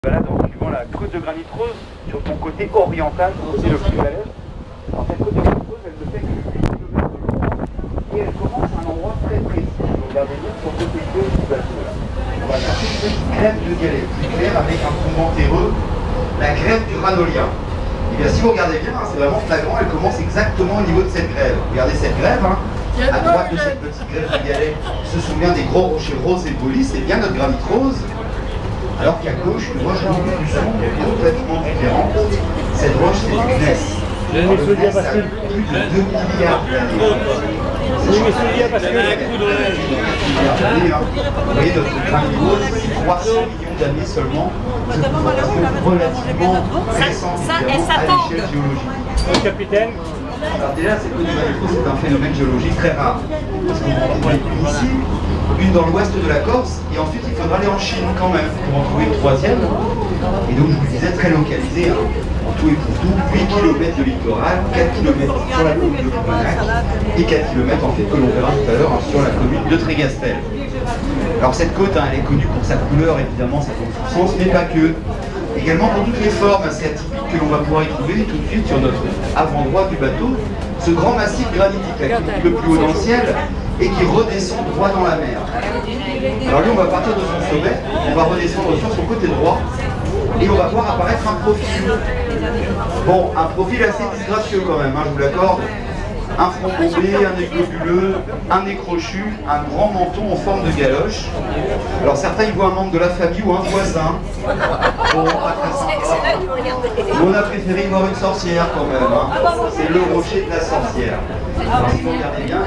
Balade en suivant la côte de granit rose sur son côté oriental, c'est le plus à l'est. Alors cette côte de granit rose, elle ne fait que 8 km de long et elle commence à un endroit très précis. Vous regardez bien sur le côté gauche du bateau là. On va chercher une petite crête de galets clair avec un fondement terreux, la grève du ranolien. Et bien si vous regardez bien, c'est vraiment flagrant, elle commence exactement au niveau de cette grève. Regardez cette grève, à droite de cette petite grève de galets se souvient des gros rochers roses et polis, c'est bien notre granit rose. Alors qu'à gauche, une roche beaucoup plus sombre et complètement différente. Cette roche, c'est du gneiss. Le gneiss a plus de 2 milliards d'années. Vous voyez, notre granit rose, c'est 300 millions d'années seulement. C'est une formation relativement récente à l'échelle géologique. Capitaine. Alors déjà, cette côte de granit rose, c'est un phénomène géologique très rare. Parce qu'on en trouve une ici, une dans l'ouest de la Corse, et ensuite il faudra aller en Chine quand même pour en trouver une troisième. Et donc je vous disais très localisé, en tout et pour tout, 8 km de littoral, 4 km sur la commune de Coupanac, et 4 km en fait que l'on verra tout à l'heure sur la commune de Trégastel. Alors cette côte, elle est connue pour sa couleur, évidemment, sa consistance, mais pas que. Également pour toutes les formes assez atypiques que l'on va pouvoir y trouver tout de suite sur notre avant-droit du bateau, ce grand massif granitique là, qui est un petit peu plus haut dans le ciel et qui redescend droit dans la mer. Alors lui, on va partir de son sommet, on va redescendre sur son côté droit et on va voir apparaître un profil. Bon, un profil assez disgracieux quand même, je vous l'accorde. Un front bombé, un nez globuleux, un nez crochu, un grand menton en forme de galoche. Alors certains y voient un membre de la famille ou un voisin. Bon, pas très sympa. On a préféré y voir une sorcière quand même. C'est le rocher de la sorcière. Alors si vous regardez bien.